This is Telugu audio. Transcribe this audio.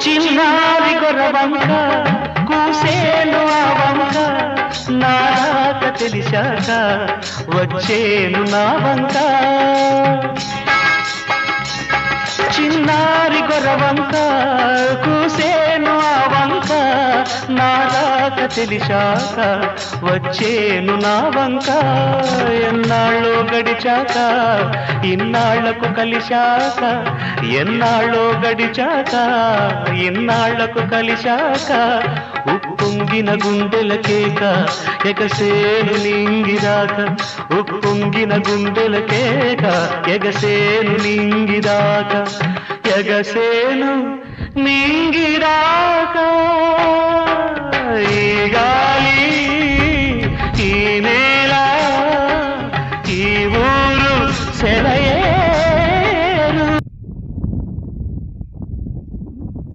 చిన్నారి గొర్రవంక కూసేను ఆ వంక నారాక తెలిసాక వచ్చేను నా వంక చిన్నారి గొర్రవంక కూసేను ఆ వంక నారాక తెలిసాక వచ్చేను నా వంక ఎన్నాళ్ళో గడిచాక ఇన్నాళ్లకు కలిశాక ఎన్నాళ్ళో గడిచాక ఇన్నాళ్లకు కలిశాక ఉప్పొంగిన గుండెల కేక ఎగసేను నింగిదాక ఉప్పొంగిన గుండెల కేక ఎగసేను నింగిదాక ఎగసేను నీ